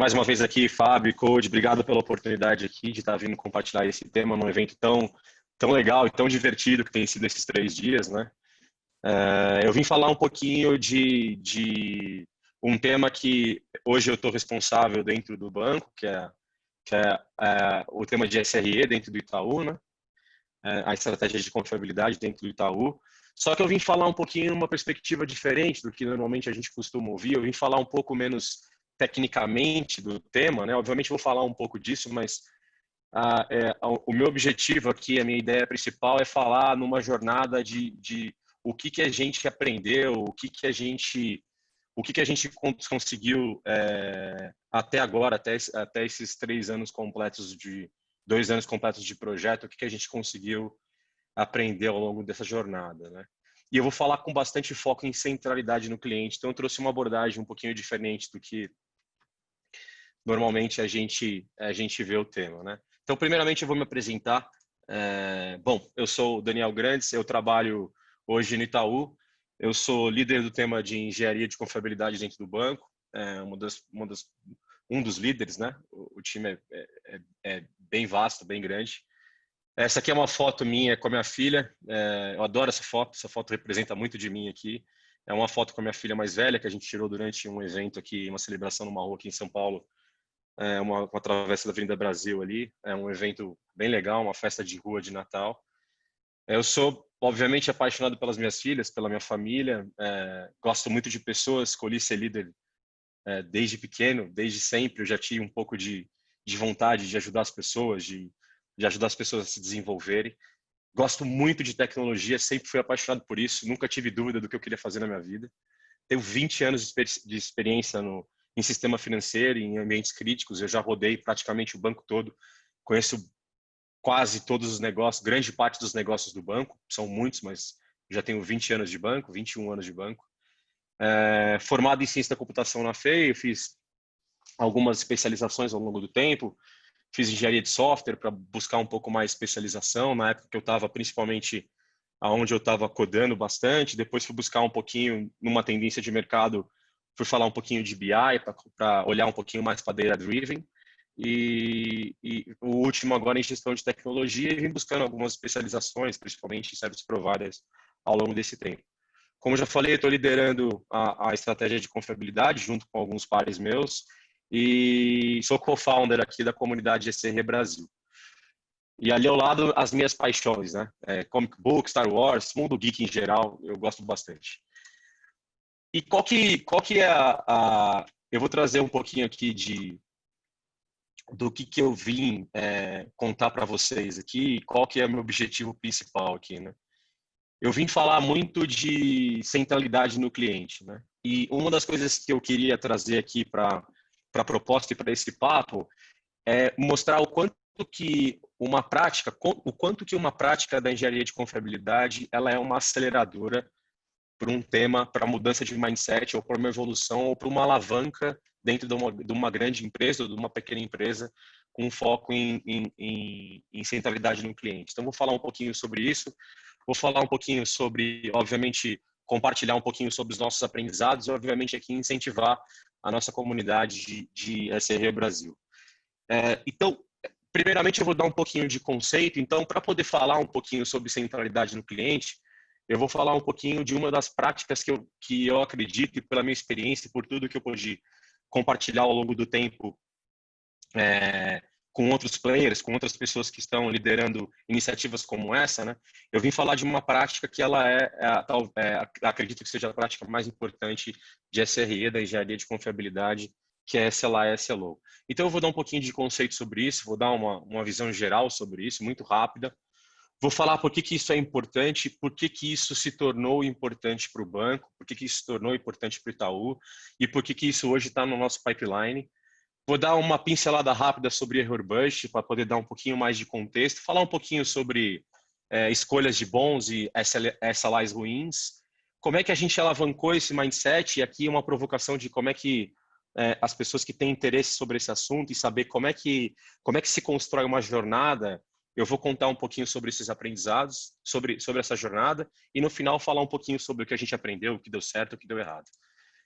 Mais uma vez aqui, Fábio e Code, obrigado pela oportunidade aqui de estar vindo compartilhar esse tema num evento tão legal e tão divertido que tem sido esses 3 dias, né? Eu vim falar um pouquinho de um tema que hoje eu estou responsável dentro do banco, que é o tema de SRE dentro do Itaú, né? A estratégia de confiabilidade dentro do Itaú. Só que eu vim falar um pouquinho numa perspectiva diferente do que normalmente a gente costuma ouvir. Eu vim falar um pouco menos tecnicamente do tema, né? Obviamente vou falar um pouco disso, mas o meu objetivo aqui, a minha ideia principal é falar numa jornada de o que a gente aprendeu, o que a gente conseguiu até agora, até esses 3 anos completos 2 anos completos de projeto, o que a gente conseguiu aprender ao longo dessa jornada, né? E eu vou falar com bastante foco em centralidade no cliente, então eu trouxe uma abordagem um pouquinho diferente do que normalmente a gente vê o tema, né? Então, primeiramente, eu vou me apresentar. Bom, eu sou o Daniel Grandes, eu trabalho hoje no Itaú. Eu sou líder do tema de engenharia de confiabilidade dentro do banco, um dos líderes, né? O time é bem vasto, bem grande. Essa aqui é uma foto minha com a minha filha. Eu adoro essa foto representa muito de mim aqui. É uma foto com a minha filha mais velha que a gente tirou durante um evento aqui, uma celebração numa rua aqui em São Paulo, uma travessa da Avenida Brasil ali. É um evento bem legal, uma festa de rua de Natal. Eu sou, obviamente, apaixonado pelas minhas filhas, pela minha família. Gosto muito de pessoas, escolhi ser líder desde pequeno, desde sempre. Eu já tinha um pouco de vontade de ajudar as pessoas, de ajudar as pessoas a se desenvolverem. Gosto muito de tecnologia, sempre fui apaixonado por isso, nunca tive dúvida do que eu queria fazer na minha vida. Tenho 20 anos de experiência em sistema financeiro, em ambientes críticos. Eu já rodei praticamente o banco todo, conheço quase todos os negócios, grande parte dos negócios do banco, são muitos, mas já tenho 20 anos de banco, 21 anos de banco. Formado em ciência da computação na FEI, eu fiz algumas especializações ao longo do tempo, fiz engenharia de software para buscar um pouco mais especialização, na época que eu estava principalmente aonde eu estava codando bastante, depois fui buscar um pouquinho numa tendência de mercado, fui falar um pouquinho de BI para olhar um pouquinho mais para data driven, e o último agora em gestão de tecnologia, e vim buscando algumas especializações, principalmente em service providers, ao longo desse tempo. Como eu já falei, estou liderando a estratégia de confiabilidade junto com alguns pares meus, e sou co-founder aqui da comunidade SRE Brasil. E ali ao lado, as minhas paixões, né? Comic book, Star Wars, mundo geek em geral, eu gosto bastante. E qual que é eu vou trazer um pouquinho aqui do que eu vim contar para vocês aqui, qual que é o meu objetivo principal aqui, né? Eu vim falar muito de centralidade no cliente, né? E uma das coisas que eu queria trazer aqui para a proposta e para esse papo é mostrar o quanto que uma prática da engenharia de confiabilidade ela é uma aceleradora para um tema, para mudança de mindset, ou para uma evolução, ou para uma alavanca dentro de uma grande empresa ou de uma pequena empresa com foco em centralidade no cliente. Então, vou falar um pouquinho sobre isso, vou falar um pouquinho sobre, obviamente, compartilhar um pouquinho sobre os nossos aprendizados e, obviamente, aqui incentivar a nossa comunidade de SRE Brasil. Então, primeiramente, eu vou dar um pouquinho de conceito. Então, para poder falar um pouquinho sobre centralidade no cliente, eu vou falar um pouquinho de uma das práticas que eu acredito, e pela minha experiência, por tudo que eu pude compartilhar ao longo do tempo com outros players, com outras pessoas que estão liderando iniciativas como essa, né? Eu vim falar de uma prática que ela acredito que seja a prática mais importante de SRE, da engenharia de confiabilidade, que é SLA e SLO. Então, eu vou dar um pouquinho de conceito sobre isso, vou dar uma visão geral sobre isso, muito rápida. Vou falar por que isso é importante, por que isso se tornou importante para o banco, por que isso se tornou importante para o Itaú e por que isso hoje está no nosso pipeline. Vou dar uma pincelada rápida sobre error bust para poder dar um pouquinho mais de contexto, falar um pouquinho sobre escolhas de bons e SLAs ruins, como é que a gente alavancou esse mindset, e aqui uma provocação de como é que as pessoas que têm interesse sobre esse assunto e saber como é que se constrói uma jornada. Eu vou contar um pouquinho sobre esses aprendizados, sobre essa jornada, e no final falar um pouquinho sobre o que a gente aprendeu, o que deu certo, o que deu errado.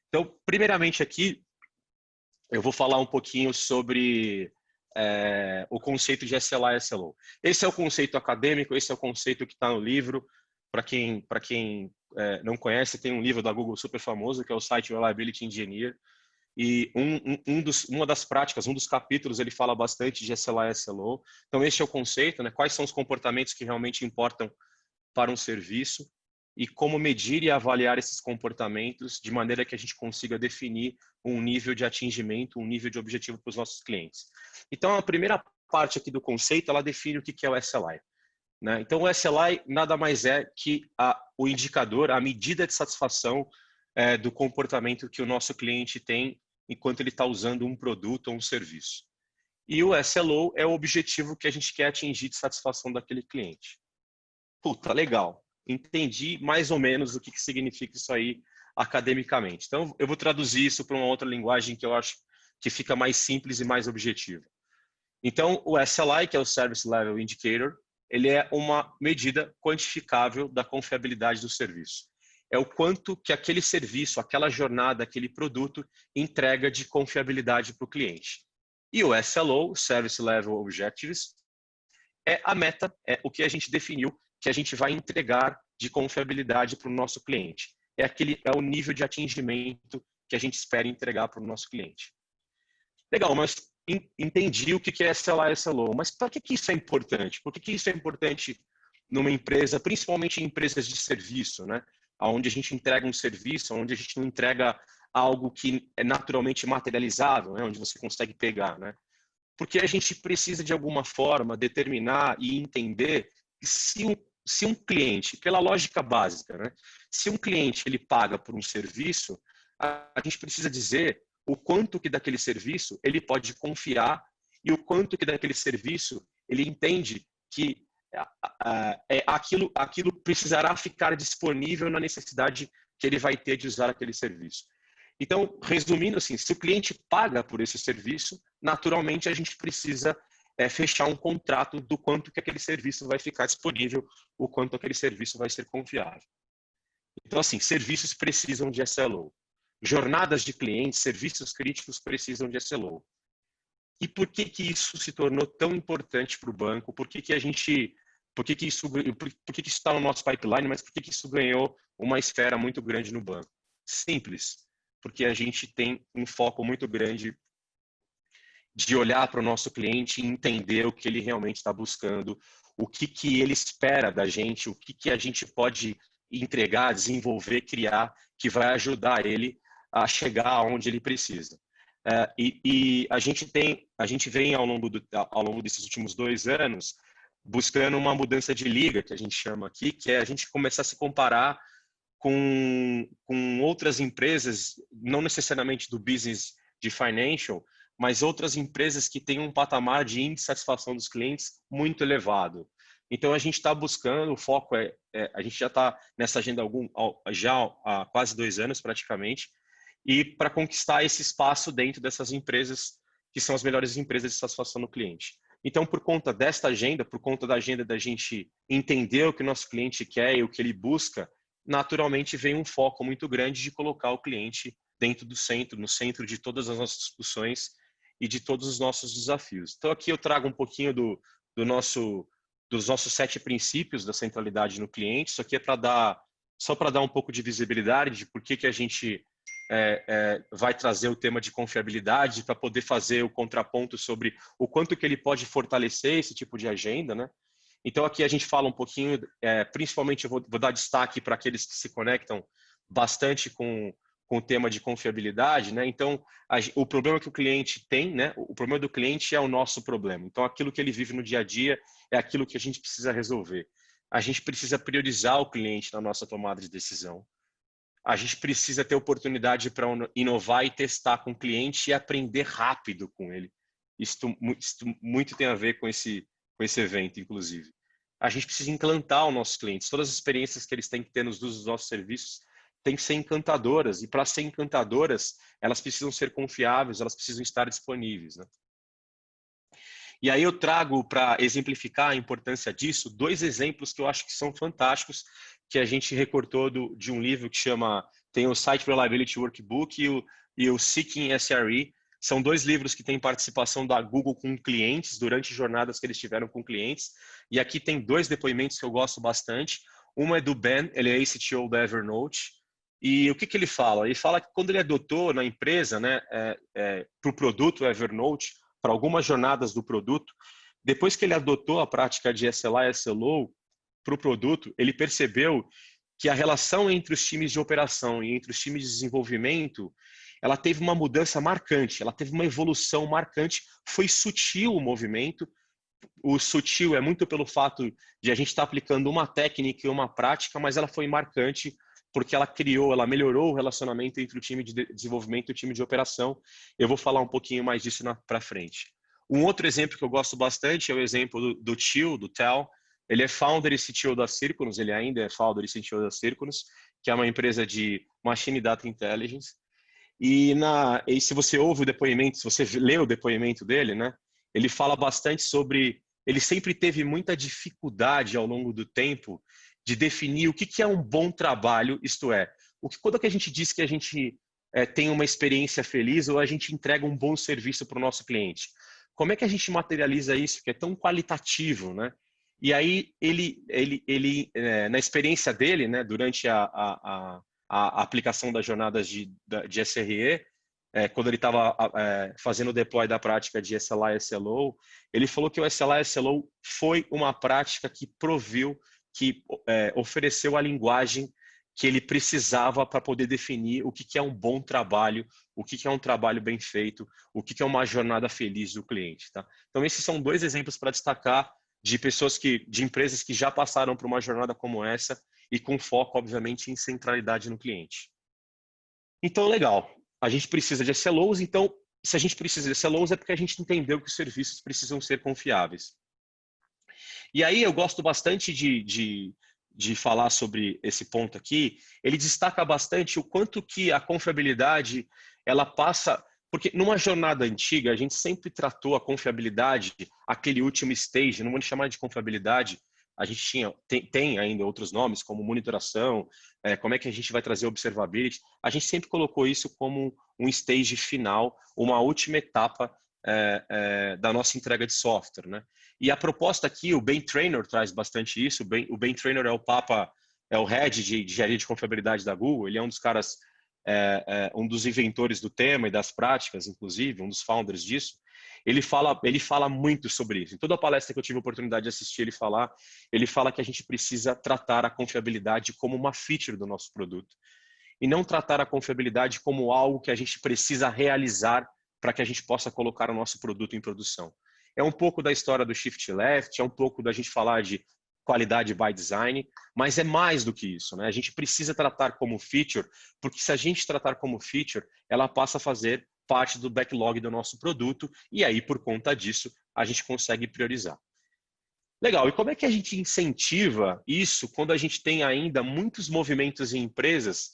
Então, primeiramente aqui, eu vou falar um pouquinho sobre o conceito de SLA e SLO. Esse é o conceito acadêmico, esse é o conceito que está no livro. Para quem não conhece, tem um livro da Google super famoso, que é o Site Reliability Engineer. E uma das práticas, um dos capítulos, ele fala bastante de SLA e SLO. Então, esse é o conceito, né? Quais são os comportamentos que realmente importam para um serviço e como medir e avaliar esses comportamentos de maneira que a gente consiga definir um nível de atingimento, um nível de objetivo para os nossos clientes. Então, a primeira parte aqui do conceito, ela define o que é o SLI. Né? Então, o SLI nada mais é que o indicador, a medida de satisfação do comportamento que o nosso cliente tem enquanto ele está usando um produto ou um serviço. E o SLO é o objetivo que a gente quer atingir de satisfação daquele cliente. Puta, legal. Entendi mais ou menos o que significa isso aí academicamente. Então, eu vou traduzir isso para uma outra linguagem que eu acho que fica mais simples e mais objetiva. Então, o SLI, que é o Service Level Indicator, ele é uma medida quantificável da confiabilidade do serviço. É o quanto que aquele serviço, aquela jornada, aquele produto entrega de confiabilidade para o cliente. E o SLO, Service Level Objectives, é a meta, é o que a gente definiu que a gente vai entregar de confiabilidade para o nosso cliente. É o nível de atingimento que a gente espera entregar para o nosso cliente. Legal, mas entendi o que é SLA e SLO, mas para que isso é importante? Por que isso é importante numa empresa, principalmente em empresas de serviço, né? Onde a gente entrega um serviço, onde a gente não entrega algo que é naturalmente materializável, né? Onde você consegue pegar, né? Porque a gente precisa, de alguma forma, determinar e entender se um cliente, pela lógica básica, né? Se um cliente ele paga por um serviço, a gente precisa dizer o quanto que daquele serviço ele pode confiar e o quanto que daquele serviço ele entende que aquilo precisará ficar disponível na necessidade que ele vai ter de usar aquele serviço. Então, resumindo assim, se o cliente paga por esse serviço, naturalmente a gente precisa fechar um contrato do quanto que aquele serviço vai ficar disponível, o quanto aquele serviço vai ser confiável. Então, assim, serviços precisam de SLO. Jornadas de clientes, serviços críticos precisam de SLO. E por que isso se tornou tão importante para o banco? Por que isso está no nosso pipeline, mas por que isso ganhou uma esfera muito grande no banco? Simples, porque a gente tem um foco muito grande de olhar para o nosso cliente e entender o que ele realmente está buscando, o que ele espera da gente, o que a gente pode entregar, desenvolver, criar, que vai ajudar ele a chegar aonde ele precisa. E a gente vem ao longo desses últimos 2 anos buscando uma mudança de liga, que a gente chama aqui, que é a gente começar a se comparar com outras empresas, não necessariamente do business de financial, mas outras empresas que têm um patamar de índice de satisfação dos clientes muito elevado. Então, a gente está buscando, o foco a gente já está nessa agenda já há quase 2 anos, praticamente, e para conquistar esse espaço dentro dessas empresas, que são as melhores empresas de satisfação no cliente. Então, por conta desta agenda, por conta da agenda da gente entender o que o nosso cliente quer e o que ele busca, naturalmente vem um foco muito grande de colocar o cliente dentro do centro, no centro de todas as nossas discussões e de todos os nossos desafios. Então, aqui eu trago um pouquinho dos nossos 7 princípios da centralidade no cliente. Isso aqui é só para dar um pouco de visibilidade de por que a gente vai trazer o tema de confiabilidade, para poder fazer o contraponto sobre o quanto que ele pode fortalecer esse tipo de agenda, né? Então, aqui a gente fala um pouquinho, principalmente eu vou dar destaque para aqueles que se conectam bastante com o tema de confiabilidade, né? Então, o problema que o cliente tem, né? O problema do cliente é o nosso problema. Então, aquilo que ele vive no dia a dia é aquilo que a gente precisa resolver. A gente precisa priorizar o cliente na nossa tomada de decisão. A gente precisa ter oportunidade para inovar e testar com o cliente e aprender rápido com ele. Isso muito tem a ver com esse evento, inclusive. A gente precisa encantar os nossos clientes. Todas as experiências que eles têm que ter nos dos nossos serviços têm que ser encantadoras. E para ser encantadoras, elas precisam ser confiáveis, elas precisam estar disponíveis, né? E aí eu trago, para exemplificar a importância disso, 2 exemplos que eu acho que são fantásticos, que a gente recortou de um livro que tem o Site Reliability Workbook e o Seeking SRE, São 2 livros que têm participação da Google com clientes, durante jornadas que eles tiveram com clientes. E aqui tem 2 depoimentos que eu gosto bastante. Uma é do Ben, ele é CTO da Evernote. E o que ele fala? Ele fala que quando ele adotou na empresa, né, para o produto Evernote, para algumas jornadas do produto, depois que ele adotou a prática de SLA e SLO para o produto, ele percebeu que a relação entre os times de operação e entre os times de desenvolvimento, ela teve uma mudança marcante, ela teve uma evolução marcante, foi sutil o movimento. O sutil é muito pelo fato de a gente estar aplicando uma técnica e uma prática, mas ela foi marcante porque ela melhorou o relacionamento entre o time de desenvolvimento e o time de operação. Eu vou falar um pouquinho mais disso para frente. Um outro exemplo que eu gosto bastante é o exemplo do Tio, do Tel. Ele é founder e CTO da Circonus, ele ainda é founder e CTO da Circonus, que é uma empresa de Machine Data Intelligence. E se você ouve o depoimento, se você lê o depoimento dele, né, ele fala bastante sobre... Ele sempre teve muita dificuldade ao longo do tempo de definir o que é um bom trabalho, isto é, quando a gente diz que a gente tem uma experiência feliz ou a gente entrega um bom serviço para o nosso cliente. Como é que a gente materializa isso, que é tão qualitativo, né? E aí, na experiência dele, né, durante a aplicação das jornadas de SRE, quando ele estava fazendo o deploy da prática de SLA e SLO, ele falou que o SLA e SLO foi uma prática que que ofereceu a linguagem que ele precisava para poder definir o que é um bom trabalho, o que é um trabalho bem feito, o que é uma jornada feliz do cliente. Tá? Então, esses são 2 exemplos para destacar de empresas que já passaram por uma jornada como essa e com foco, obviamente, em centralidade no cliente. Então, legal. A gente precisa de SLOs, então, se a gente precisa de SLOs é porque a gente entendeu que os serviços precisam ser confiáveis. E aí eu gosto bastante de falar sobre esse ponto aqui. Ele destaca bastante o quanto que a confiabilidade, ela passa... Porque numa jornada antiga, a gente sempre tratou a confiabilidade, aquele último stage, não vou chamar de confiabilidade, a gente tem ainda outros nomes, como monitoração, como é que a gente vai trazer observability. A gente sempre colocou isso como um stage final, uma última etapa da nossa entrega de software, né? E a proposta aqui, o Ben Traynor traz bastante isso. O Ben Traynor é o head de engenharia de confiabilidade da Google. Ele é um dos caras, um dos inventores do tema e das práticas, inclusive, um dos founders disso. Ele fala muito sobre isso. Em toda a palestra que eu tive a oportunidade de assistir ele fala que a gente precisa tratar a confiabilidade como uma feature do nosso produto e não tratar a confiabilidade como algo que a gente precisa realizar para que a gente possa colocar o nosso produto em produção. É um pouco da história do Shift Left, é um pouco da gente falar de qualidade by design, mas é mais do que isso, né? A gente precisa tratar como feature, porque se a gente tratar como feature, ela passa a fazer parte do backlog do nosso produto e aí, por conta disso, a gente consegue priorizar. Legal, e como é que a gente incentiva isso quando a gente tem ainda muitos movimentos em empresas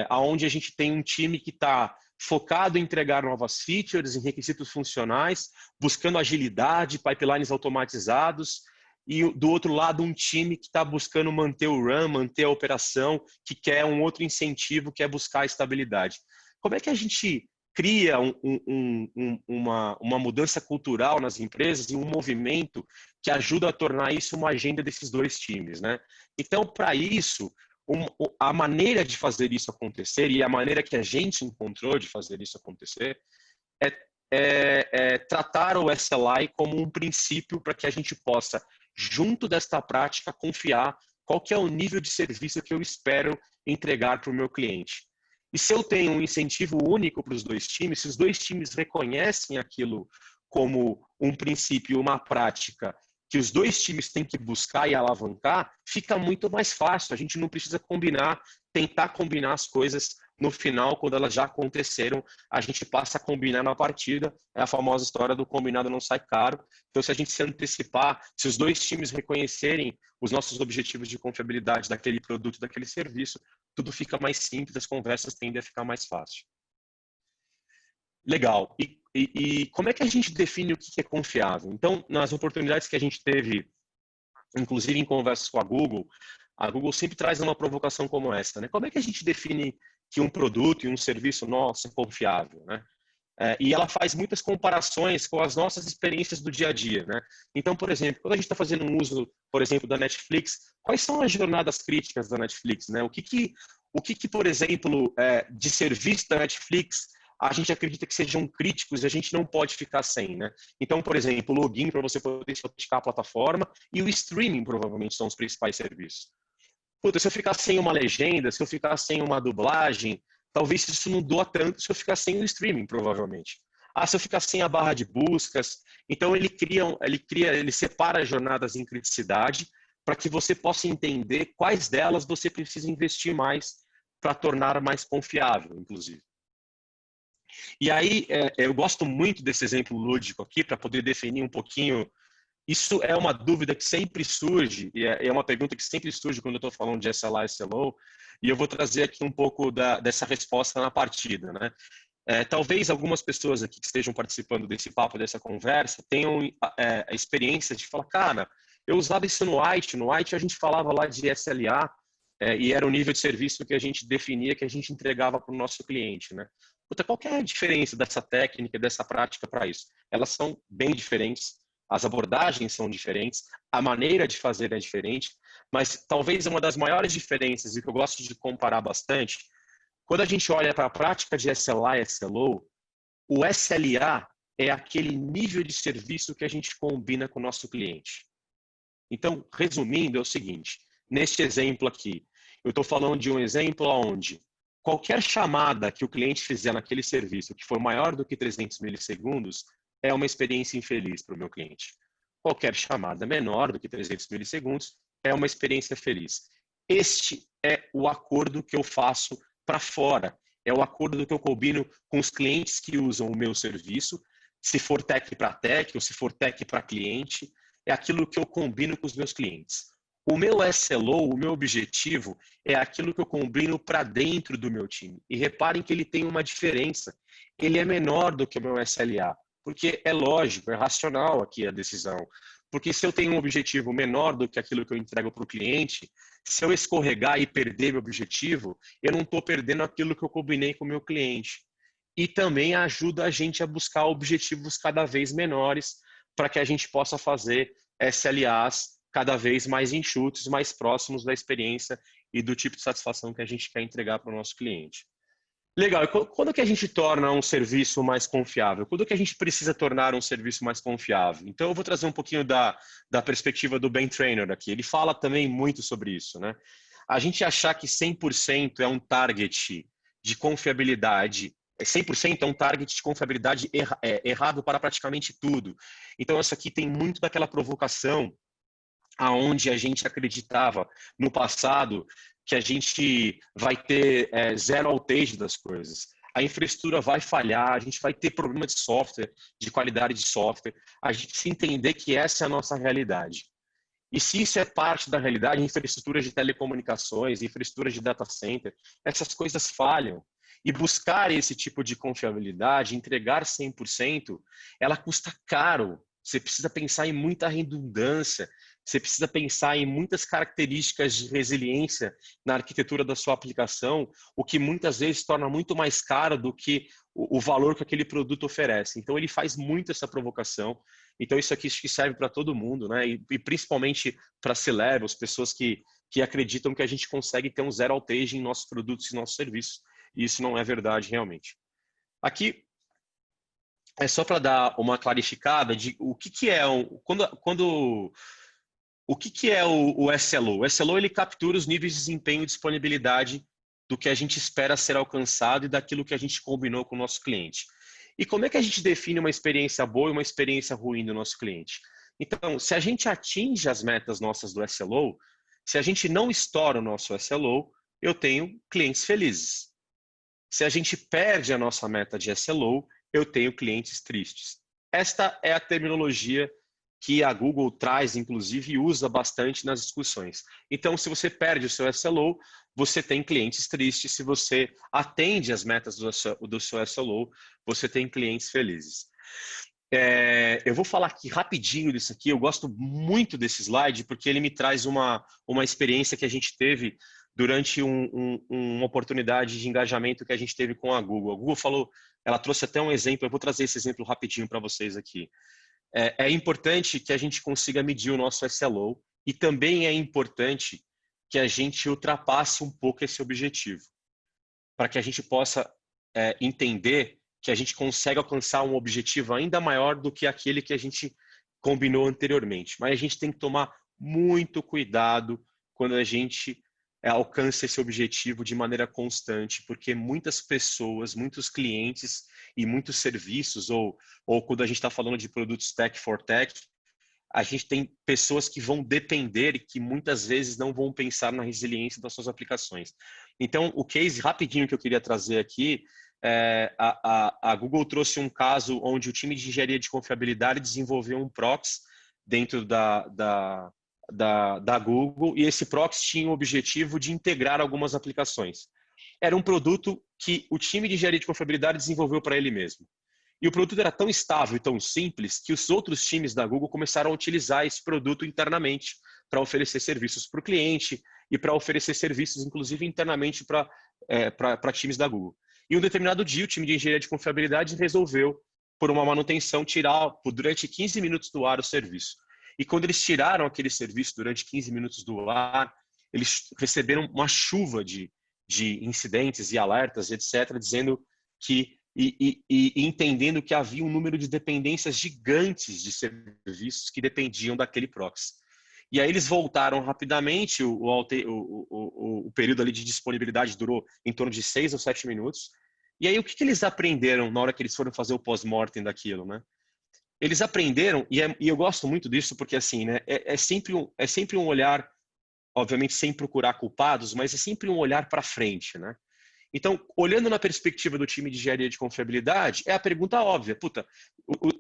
onde a gente tem um time que está focado em entregar novas features, em requisitos funcionais, buscando agilidade, pipelines automatizados, e do outro lado um time que está buscando manter o run, manter a operação, que quer um outro incentivo, que é buscar a estabilidade. Como é que a gente cria uma mudança cultural nas empresas e um movimento que ajuda a tornar isso uma agenda desses 2 times, né? Então, para isso, a maneira de fazer isso acontecer e a maneira que a gente encontrou de fazer isso acontecer é tratar o SLI como um princípio para que a gente possa, junto desta prática, confiar qual que é o nível de serviço que eu espero entregar para o meu cliente. E se eu tenho um incentivo único para os 2 times, se os 2 times reconhecem aquilo como um princípio, uma prática que os 2 times têm que buscar e alavancar, fica muito mais fácil. A gente não precisa tentar combinar as coisas no final, quando elas já aconteceram, a gente passa a combinar na partida. É a famosa história do combinado não sai caro. Então, se a gente se antecipar, se os 2 times reconhecerem os nossos objetivos de confiabilidade daquele produto, daquele serviço, tudo fica mais simples, as conversas tendem a ficar mais fácil. Legal. E como é que a gente define o que é confiável? Então, nas oportunidades que a gente teve, inclusive em conversas com a Google sempre traz uma provocação como essa, né? Como é que a gente define que um produto e um serviço nosso é confiável, né? E ela faz muitas comparações com as nossas experiências do dia a dia, né? Então, por exemplo, quando a gente está fazendo um uso, por exemplo, da Netflix, quais são as jornadas críticas da Netflix, né? O que, por exemplo, de serviço da Netflix a gente acredita que sejam críticos e a gente não pode ficar sem, né? Então, por exemplo, o login para você poder se autenticar a plataforma e o streaming provavelmente são os principais serviços. Puta, se eu ficar sem uma legenda, se eu ficar sem uma dublagem, talvez isso não doa tanto se eu ficar sem o streaming, provavelmente. Se eu ficar sem a barra de buscas. Então, ele separa as jornadas em criticidade para que você possa entender quais delas você precisa investir mais para tornar mais confiável, inclusive. E aí, eu gosto muito desse exemplo lúdico aqui para poder definir um pouquinho. Isso é uma dúvida que sempre surge, e é uma pergunta que sempre surge quando eu estou falando de SLA e SLO, e eu vou trazer aqui um pouco dessa resposta na partida, né? Talvez algumas pessoas aqui que estejam participando desse papo, dessa conversa, tenham a experiência de falar, cara, eu usava isso no White a gente falava lá de SLA, e era o nível de serviço que a gente definia, que a gente entregava para o nosso cliente, né? Puta, qual que é a diferença dessa técnica, dessa prática para isso? Elas são bem diferentes, as abordagens são diferentes, a maneira de fazer é diferente, mas talvez uma das maiores diferenças, e que eu gosto de comparar bastante, quando a gente olha para a prática de SLA e SLO, o SLA é aquele nível de serviço que a gente combina com o nosso cliente. Então, resumindo, é o seguinte, neste exemplo aqui, eu estou falando de um exemplo onde qualquer chamada que o cliente fizer naquele serviço que for maior do que 300 milissegundos é uma experiência infeliz para o meu cliente. Qualquer chamada menor do que 300 milissegundos é uma experiência feliz. Este é o acordo que eu faço para fora. É o acordo que eu combino com os clientes que usam o meu serviço, se for tech para tech ou se for tech para cliente, é aquilo que eu combino com os meus clientes. O meu SLO, o meu objetivo, é aquilo que eu combino para dentro do meu time. E reparem que ele tem uma diferença. Ele é menor do que o meu SLA, porque é lógico, é racional aqui a decisão. Porque se eu tenho um objetivo menor do que aquilo que eu entrego para o cliente, se eu escorregar e perder meu objetivo, eu não estou perdendo aquilo que eu combinei com o meu cliente. E também ajuda a gente a buscar objetivos cada vez menores para que a gente possa fazer SLAs cada vez mais enxutos, mais próximos da experiência e do tipo de satisfação que a gente quer entregar para o nosso cliente. Legal. E quando que a gente torna um serviço mais confiável? Quando que a gente precisa tornar um serviço mais confiável? Então, eu vou trazer um pouquinho da perspectiva do Ben Traynor aqui. Ele fala também muito sobre isso, né? A gente achar que 100% é um target de confiabilidade, 100% é um target de confiabilidade errado para praticamente tudo. Então, isso aqui tem muito daquela provocação aonde a gente acreditava no passado que a gente vai ter zero outage das coisas. A infraestrutura vai falhar, a gente vai ter problema de software, de qualidade de software. A gente precisa entender que essa é a nossa realidade. E se isso é parte da realidade, infraestrutura de telecomunicações, infraestrutura de data center, essas coisas falham. E buscar esse tipo de confiabilidade, entregar 100%, ela custa caro. Você precisa pensar em muita redundância, você precisa pensar em muitas características de resiliência na arquitetura da sua aplicação, o que muitas vezes torna muito mais caro do que o valor que aquele produto oferece. Então, ele faz muito essa provocação. Então, isso aqui serve para todo mundo, né? E principalmente para C-Levels, pessoas que acreditam que a gente consegue ter um zero outage em nossos produtos e nossos serviços. E isso não é verdade, realmente. Aqui é só para dar uma clarificada de o que é o que é o SLO? O SLO ele captura os níveis de desempenho e disponibilidade do que a gente espera ser alcançado e daquilo que a gente combinou com o nosso cliente. E como é que a gente define uma experiência boa e uma experiência ruim do nosso cliente? Então, se a gente atinge as metas nossas do SLO, se a gente não estoura o nosso SLO, eu tenho clientes felizes. Se a gente perde a nossa meta de SLO, eu tenho clientes tristes. Esta é a terminologia que a Google traz, inclusive, e usa bastante nas discussões. Então, se você perde o seu SLO, você tem clientes tristes. Se você atende as metas do seu SLO, você tem clientes felizes. Eu vou falar aqui rapidinho disso aqui. Eu gosto muito desse slide, porque ele me traz uma experiência que a gente teve durante uma oportunidade de engajamento que a gente teve com a Google. A Google falou, ela trouxe até um exemplo, eu vou trazer esse exemplo rapidinho para vocês aqui. É importante que a gente consiga medir o nosso SLO e também é importante que a gente ultrapasse um pouco esse objetivo, para que a gente possa entender que a gente consegue alcançar um objetivo ainda maior do que aquele que a gente combinou anteriormente. Mas a gente tem que tomar muito cuidado quando a gente alcança esse objetivo de maneira constante, porque muitas pessoas, muitos clientes e muitos serviços, ou quando a gente está falando de produtos tech for tech, a gente tem pessoas que vão depender e que muitas vezes não vão pensar na resiliência das suas aplicações. Então, o case rapidinho que eu queria trazer aqui, a Google trouxe um caso onde o time de engenharia de confiabilidade desenvolveu um proxy dentro da Google, e esse proxy tinha o objetivo de integrar algumas aplicações. Era um produto que o time de engenharia de confiabilidade desenvolveu para ele mesmo. E o produto era tão estável e tão simples que os outros times da Google começaram a utilizar esse produto internamente para oferecer serviços para o cliente e para oferecer serviços, inclusive, internamente para times da Google. E um determinado dia, o time de engenharia de confiabilidade resolveu, por uma manutenção, tirar durante 15 minutos do ar o serviço. E quando eles tiraram aquele serviço durante 15 minutos do ar, eles receberam uma chuva de incidentes e alertas, etc., dizendo que e entendendo que havia um número de dependências gigantes de serviços que dependiam daquele proxy. E aí eles voltaram rapidamente, o período ali de disponibilidade durou em torno de 6 ou 7 minutos. E aí o que eles aprenderam na hora que eles foram fazer o pós-mortem daquilo, né? Eles aprenderam, e eu gosto muito disso porque assim, né, é sempre um olhar, obviamente sem procurar culpados, mas é sempre um olhar para frente, né? Então, olhando na perspectiva do time de engenharia de confiabilidade, é a pergunta óbvia. Puta,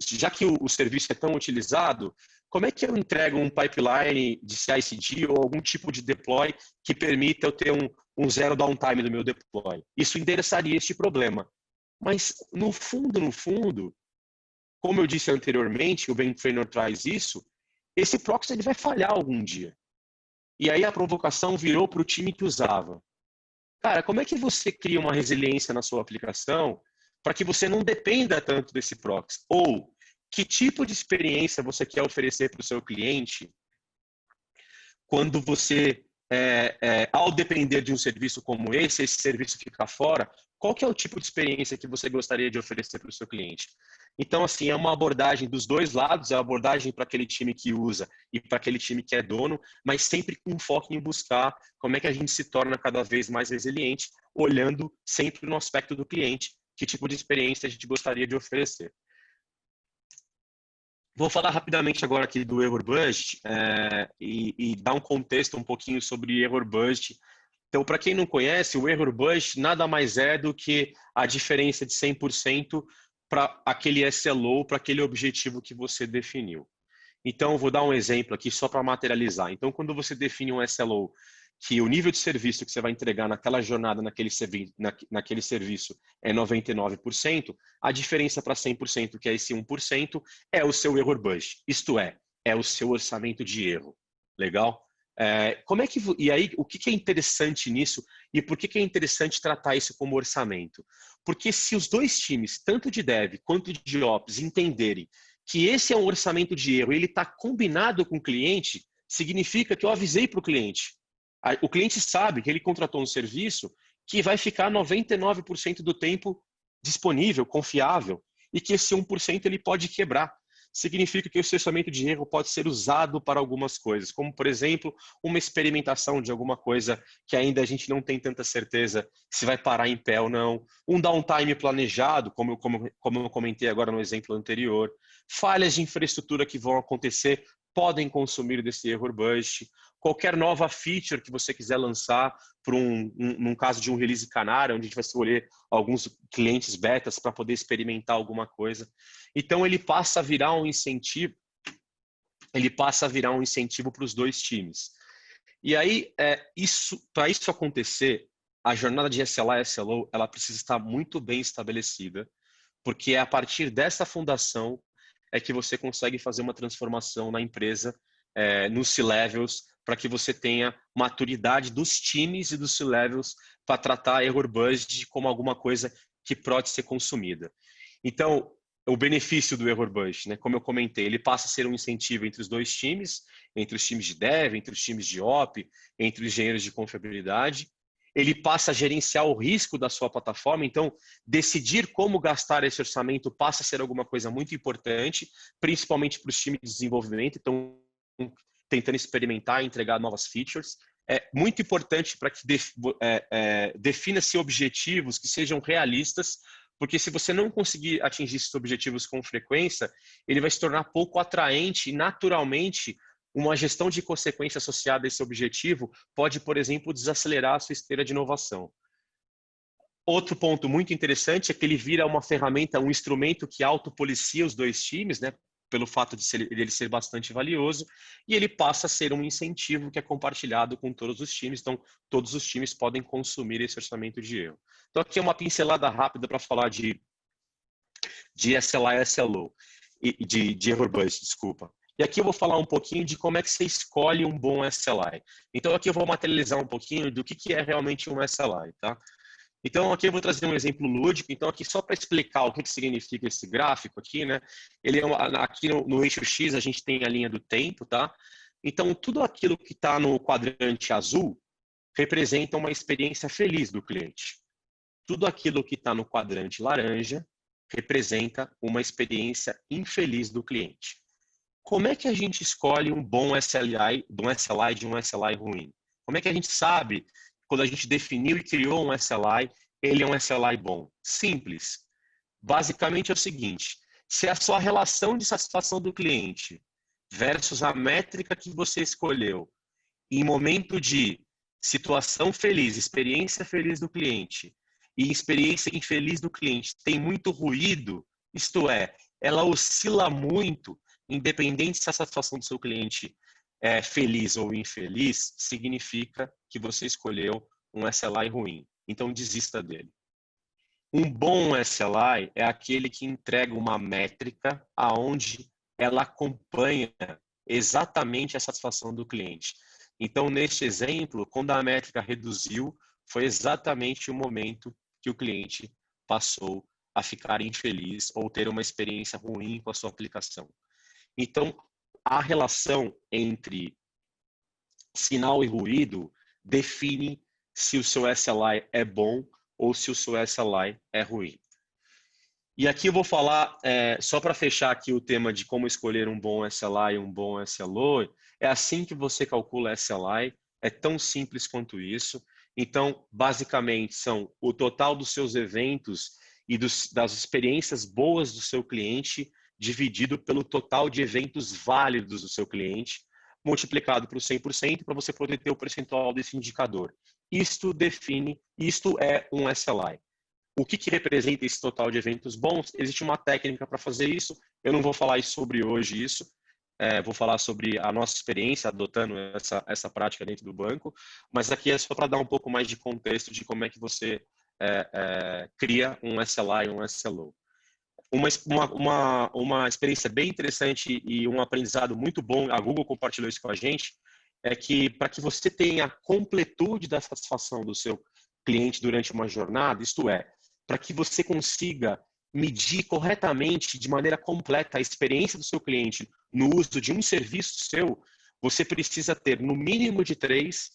já que o serviço é tão utilizado, como é que eu entrego um pipeline de CI/CD ou algum tipo de deploy que permita eu ter um zero downtime do meu deploy? Isso endereçaria este problema. Mas, no fundo, como eu disse anteriormente, o Ben Traynor traz isso, esse proxy ele vai falhar algum dia. E aí a provocação virou para o time que usava. Cara, como é que você cria uma resiliência na sua aplicação para que você não dependa tanto desse proxy? Ou que tipo de experiência você quer oferecer para o seu cliente quando você, ao depender de um serviço como esse serviço ficar fora, qual que é o tipo de experiência que você gostaria de oferecer para o seu cliente? Então, assim, é uma abordagem dos dois lados, é uma abordagem para aquele time que usa e para aquele time que é dono, mas sempre com foco em buscar como é que a gente se torna cada vez mais resiliente, olhando sempre no aspecto do cliente, que tipo de experiência a gente gostaria de oferecer. Vou falar rapidamente agora aqui do Error Budget e dar um contexto um pouquinho sobre Error Budget. Então, para quem não conhece, o Error Budget nada mais é do que a diferença de 100% para aquele SLO, para aquele objetivo que você definiu. Então, eu vou dar um exemplo aqui só para materializar. Então, quando você define um SLO, que o nível de serviço que você vai entregar naquela jornada, naquele serviço, é 99%, a diferença para 100%, que é esse 1%, é o seu error budget. Isto é o seu orçamento de erro. Legal? E aí, o que é interessante nisso e por que é interessante tratar isso como orçamento? Porque se os dois times, tanto de Dev quanto de Ops, entenderem que esse é um orçamento de erro e ele está combinado com o cliente, significa que eu avisei para o cliente. O cliente sabe que ele contratou um serviço que vai ficar 99% do tempo disponível, confiável, e que esse 1% ele pode quebrar. Significa que o orçamento de erro pode ser usado para algumas coisas, como, por exemplo, uma experimentação de alguma coisa que ainda a gente não tem tanta certeza se vai parar em pé ou não, um downtime planejado, como eu comentei agora no exemplo anterior, falhas de infraestrutura que vão acontecer podem consumir desse error budget, qualquer nova feature que você quiser lançar para num caso de um release canário, onde a gente vai escolher alguns clientes betas para poder experimentar alguma coisa. Então, ele passa a virar um incentivo para os dois times. E aí, para isso acontecer, a jornada de SLA e SLO, ela precisa estar muito bem estabelecida, porque é a partir dessa fundação é que você consegue fazer uma transformação na empresa, nos C-levels, para que você tenha maturidade dos times e dos C-levels para tratar error budget como alguma coisa que pode ser consumida. Então, o benefício do error budget, né? Como eu comentei, ele passa a ser um incentivo entre os dois times, entre os times de dev, entre os times de op, entre os engenheiros de confiabilidade. Ele passa a gerenciar o risco da sua plataforma, então decidir como gastar esse orçamento passa a ser alguma coisa muito importante, principalmente para os times de desenvolvimento, então tentando experimentar e entregar novas features. É muito importante para que defina-se objetivos que sejam realistas, porque se você não conseguir atingir esses objetivos com frequência, ele vai se tornar pouco atraente e, naturalmente, uma gestão de consequência associada a esse objetivo pode, por exemplo, desacelerar a sua esteira de inovação. Outro ponto muito interessante é que ele vira uma ferramenta, um instrumento que autopolicia os dois times, né? Pelo fato de ele ser bastante valioso, e ele passa a ser um incentivo que é compartilhado com todos os times, então todos os times podem consumir esse orçamento de erro. Então aqui é uma pincelada rápida para falar de SLA e SLO, de error budget, desculpa. E aqui eu vou falar um pouquinho de como é que você escolhe um bom SLI. Então aqui eu vou materializar um pouquinho do que é realmente um SLI, tá? Então, aqui eu vou trazer um exemplo lúdico. Então, aqui só para explicar o que significa esse gráfico aqui, né? Ele aqui no eixo X a gente tem a linha do tempo, tá? Então, tudo aquilo que está no quadrante azul representa uma experiência feliz do cliente. Tudo aquilo que está no quadrante laranja representa uma experiência infeliz do cliente. Como é que a gente escolhe um bom SLI, de um SLI ruim? Como é que a gente sabe, quando a gente definiu e criou um SLI, ele é um SLI bom? Simples. Basicamente é o seguinte, se a sua relação de satisfação do cliente versus a métrica que você escolheu em momento de situação feliz, experiência feliz do cliente e experiência infeliz do cliente tem muito ruído, isto é, ela oscila muito, independente se a satisfação do seu cliente é feliz ou infeliz, significa que você escolheu um SLI ruim. Então, desista dele. Um bom SLI é aquele que entrega uma métrica aonde ela acompanha exatamente a satisfação do cliente. Então, neste exemplo, quando a métrica reduziu, foi exatamente o momento que o cliente passou a ficar infeliz ou ter uma experiência ruim com a sua aplicação. Então, a relação entre sinal e ruído define se o seu SLI é bom ou se o seu SLI é ruim. E aqui eu vou falar, só para fechar aqui o tema de como escolher um bom SLI e um bom SLO, é assim que você calcula SLI, é tão simples quanto isso. Então, basicamente, são o total dos seus eventos e das experiências boas do seu cliente dividido pelo total de eventos válidos do seu cliente, multiplicado por 100% para você poder ter o percentual desse indicador. Isto é um SLI. O que representa esse total de eventos bons? Existe uma técnica para fazer isso, eu não vou falar sobre hoje isso, vou falar sobre a nossa experiência adotando essa prática dentro do banco, mas aqui é só para dar um pouco mais de contexto de como é que você cria um SLI e um SLO. Uma experiência bem interessante e um aprendizado muito bom, a Google compartilhou isso com a gente, é que para que você tenha completude da satisfação do seu cliente durante uma jornada, isto é, para que você consiga medir corretamente, de maneira completa, a experiência do seu cliente no uso de um serviço seu, você precisa ter no mínimo 3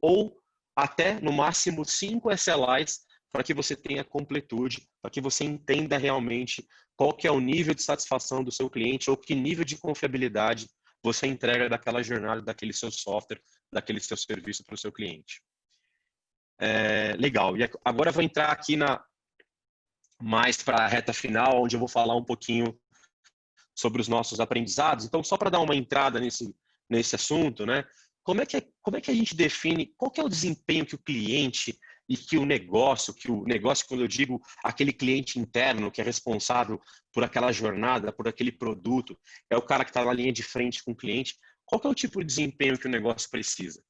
ou até no máximo 5 SLIs para que você tenha completude, para que você entenda realmente qual que é o nível de satisfação do seu cliente ou que nível de confiabilidade você entrega daquela jornada, daquele seu software, daquele seu serviço para o seu cliente. Legal. E agora eu vou entrar aqui mais para a reta final, onde eu vou falar um pouquinho sobre os nossos aprendizados. Então, só para dar uma entrada nesse assunto, né? Como é que a gente define qual que é o desempenho que o cliente e que o negócio, quando eu digo aquele cliente interno que é responsável por aquela jornada, por aquele produto, é o cara que está na linha de frente com o cliente, qual que é o tipo de desempenho que o negócio precisa?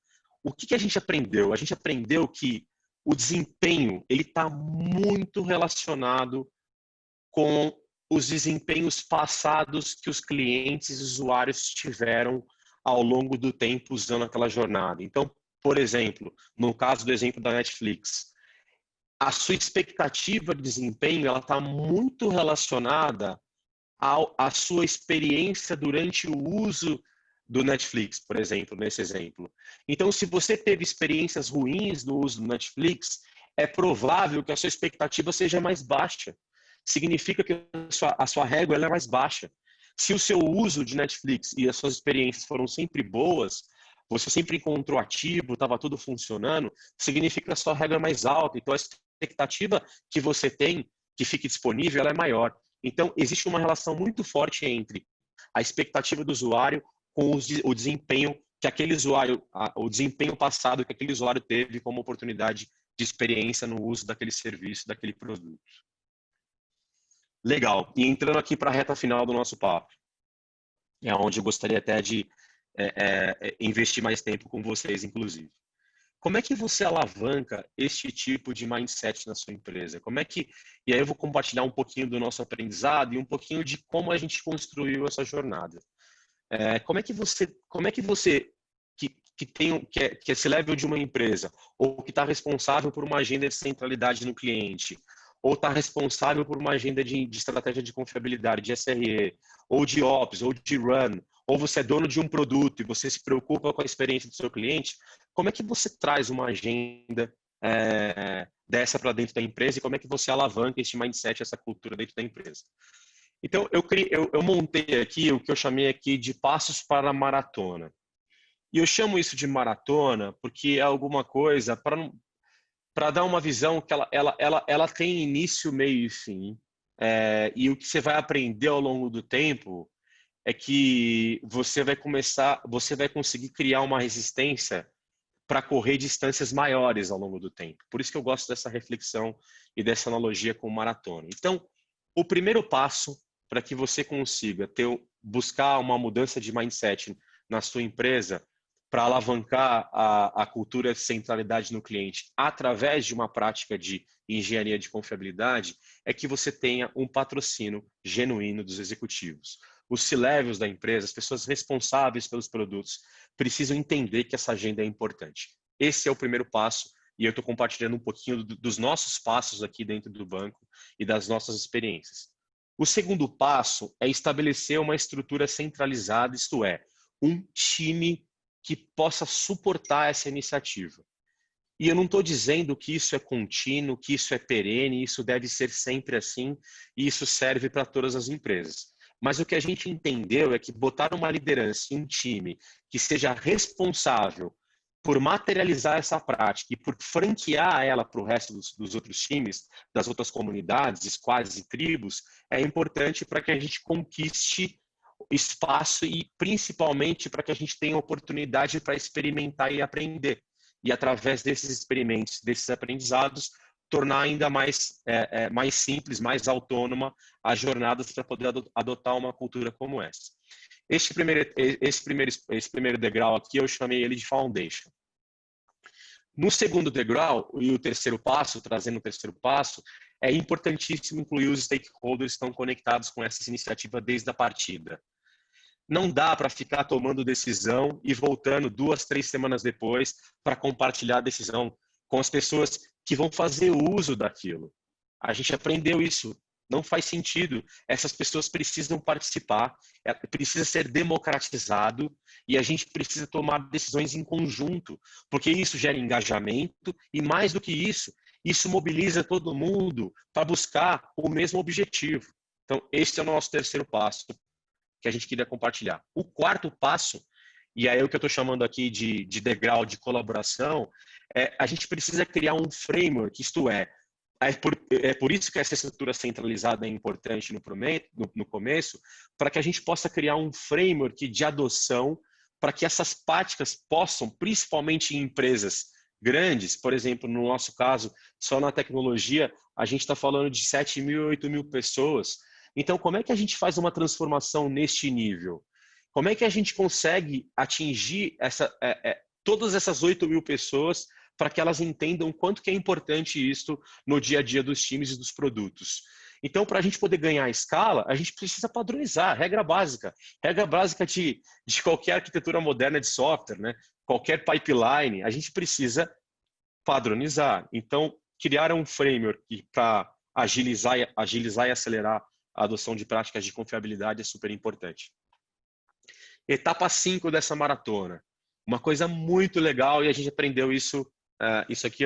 O que a gente aprendeu? A gente aprendeu que o desempenho ele está muito relacionado com os desempenhos passados que os clientes e usuários tiveram ao longo do tempo usando aquela jornada. Então, por exemplo, no caso do exemplo da Netflix, a sua expectativa de desempenho ela está muito relacionada à sua experiência durante o uso do Netflix, por exemplo, nesse exemplo. Então, se você teve experiências ruins no uso do Netflix, é provável que a sua expectativa seja mais baixa. Significa que a sua régua ela é mais baixa. Se o seu uso de Netflix e as suas experiências foram sempre boas, você sempre encontrou ativo, estava tudo funcionando, significa que a sua régua é mais alta. Então, a expectativa que você tem, que fique disponível, ela é maior. Então, existe uma relação muito forte entre a expectativa do usuário com o desempenho que aquele usuário, o desempenho passado que aquele usuário teve como oportunidade de experiência no uso daquele serviço, daquele produto. Legal. E entrando aqui para a reta final do nosso papo, é onde eu gostaria até de investir mais tempo com vocês, inclusive. Como é que você alavanca este tipo de mindset na sua empresa? E aí eu vou compartilhar um pouquinho do nosso aprendizado e um pouquinho de como a gente construiu essa jornada. Como é que você que é esse level de uma empresa, ou que está responsável por uma agenda de centralidade no cliente, ou está responsável por uma agenda de estratégia de confiabilidade, de SRE, ou de Ops, ou de Run, ou você é dono de um produto e você se preocupa com a experiência do seu cliente, como é que você traz uma agenda dessa para dentro da empresa e como é que você alavanca esse mindset, essa cultura dentro da empresa? Então, eu montei aqui o que eu chamei aqui de passos para a maratona. E eu chamo isso de maratona porque é alguma coisa para dar uma visão que ela tem início, meio e fim. E o que você vai aprender ao longo do tempo é que você vai conseguir criar uma resistência para correr distâncias maiores ao longo do tempo. Por isso que eu gosto dessa reflexão e dessa analogia com maratona. Então, o primeiro passo para que você consiga buscar uma mudança de mindset na sua empresa para alavancar a cultura de centralidade no cliente através de uma prática de engenharia de confiabilidade é que você tenha um patrocínio genuíno dos executivos. Os C-levels da empresa, as pessoas responsáveis pelos produtos, precisam entender que essa agenda é importante. Esse é o primeiro passo e eu estou compartilhando um pouquinho dos nossos passos aqui dentro do banco e das nossas experiências. O segundo passo é estabelecer uma estrutura centralizada, isto é, um time que possa suportar essa iniciativa. E eu não estou dizendo que isso é contínuo, que isso é perene, isso deve ser sempre assim e isso serve para todas as empresas. Mas o que a gente entendeu é que botar uma liderança em um time que seja responsável por materializar essa prática e por franquear ela para o resto dos outros times, das outras comunidades, squads e tribos, é importante para que a gente conquiste espaço e principalmente para que a gente tenha oportunidade para experimentar e aprender. E através desses experimentos, desses aprendizados, tornar ainda mais simples, mais autônoma as jornadas para poder adotar uma cultura como essa. Esse primeiro degrau aqui eu chamei ele de foundation. No segundo degrau, e o terceiro passo, trazendo o terceiro passo, é importantíssimo incluir os stakeholders que estão conectados com essa iniciativa desde a partida. Não dá para ficar tomando decisão e voltando 2, 3 semanas depois para compartilhar a decisão com as pessoas que vão fazer uso daquilo. A gente aprendeu isso. Não faz sentido. Essas pessoas precisam participar, precisa ser democratizado e a gente precisa tomar decisões em conjunto, porque isso gera engajamento e, mais do que isso mobiliza todo mundo para buscar o mesmo objetivo. Então, esse é o nosso terceiro passo que a gente queria compartilhar. O quarto passo, e aí é o que eu estou chamando aqui de degrau de colaboração, a gente precisa criar um framework, isto é por isso que essa estrutura centralizada é importante no começo, para que a gente possa criar um framework de adoção para que essas práticas possam, principalmente em empresas grandes, por exemplo, no nosso caso, só na tecnologia, a gente está falando de 7.000, 8.000 pessoas. Então, como é que a gente faz uma transformação neste nível? Como é que a gente consegue atingir todas essas 8.000 pessoas para que elas entendam quanto que é importante isso no dia a dia dos times e dos produtos? Então, para a gente poder ganhar escala, a gente precisa padronizar, regra básica de qualquer arquitetura moderna de software, né? Qualquer pipeline, a gente precisa padronizar. Então, criar um framework para agilizar e acelerar a adoção de práticas de confiabilidade é super importante. Etapa 5 dessa maratona. Uma coisa muito legal, e a gente aprendeu isso, isso aqui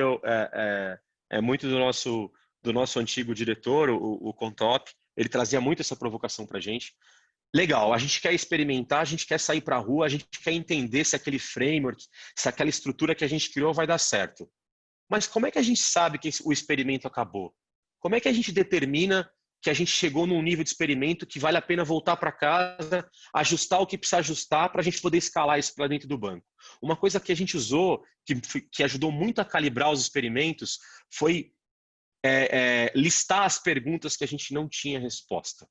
é muito do nosso antigo diretor, o Contop, ele trazia muito essa provocação para a gente. Legal, a gente quer experimentar, a gente quer sair para a rua, a gente quer entender se aquele framework, se aquela estrutura que a gente criou vai dar certo. Mas como é que a gente sabe que o experimento acabou? Como é que a gente determina que a gente chegou num nível de experimento que vale a pena voltar para casa, ajustar o que precisa ajustar para a gente poder escalar isso para dentro do banco? Uma coisa que a gente usou, que ajudou muito a calibrar os experimentos, foi listar as perguntas que a gente não tinha resposta.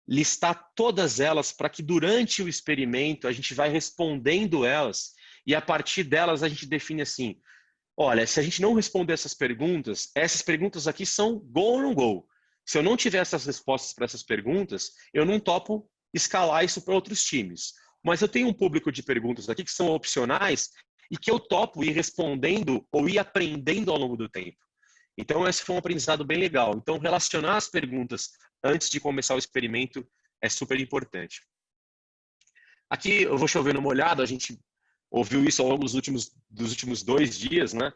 Listar todas elas para que durante o experimento a gente vai respondendo elas e a partir delas a gente define assim, olha, se a gente não responder essas perguntas aqui são go ou não go. Se eu não tiver essas respostas para essas perguntas, eu não topo escalar isso para outros times. Mas eu tenho um público de perguntas aqui que são opcionais e que eu topo ir respondendo ou ir aprendendo ao longo do tempo. Então, esse foi um aprendizado bem legal. Então, relacionar as perguntas antes de começar o experimento é super importante. Aqui, eu vou chover numa olhada, a gente ouviu isso ao longo dos últimos 2 dias, né?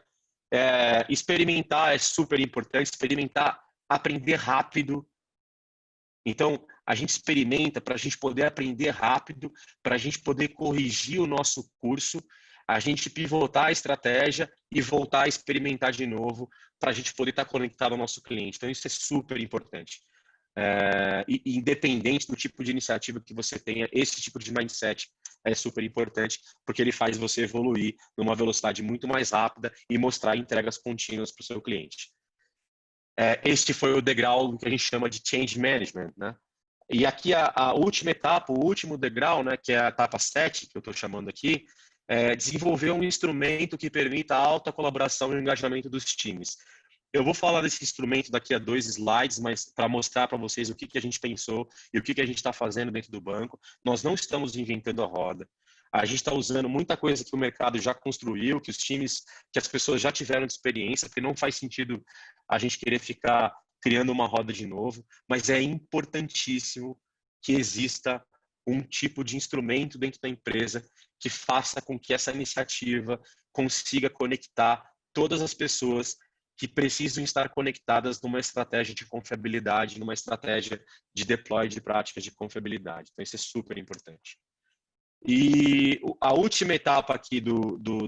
Experimentar é super importante, experimentar, aprender rápido. Então, a gente experimenta para a gente poder aprender rápido, para a gente poder corrigir o nosso curso, a gente pivotar a estratégia e voltar a experimentar de novo para a gente poder estar conectado ao nosso cliente. Então, isso é super importante. Independente do tipo de iniciativa que você tenha, esse tipo de mindset é super importante, porque ele faz você evoluir numa velocidade muito mais rápida e mostrar entregas contínuas para o seu cliente. Este foi o degrau que a gente chama de change management, né? E aqui a última etapa, o último degrau, né, que é a etapa 7, que eu estou chamando aqui, desenvolver um instrumento que permita a alta colaboração e o engajamento dos times. Eu vou falar desse instrumento daqui a 2 slides, mas para mostrar para vocês o que a gente pensou e o que a gente está fazendo dentro do banco. Nós não estamos inventando a roda. A gente está usando muita coisa que o mercado já construiu, que os times, que as pessoas já tiveram de experiência, porque não faz sentido a gente querer ficar criando uma roda de novo, mas é importantíssimo que exista um tipo de instrumento dentro da empresa que faça com que essa iniciativa consiga conectar todas as pessoas que precisam estar conectadas numa estratégia de confiabilidade, numa estratégia de deploy de práticas de confiabilidade. Então, isso é super importante. E a última etapa aqui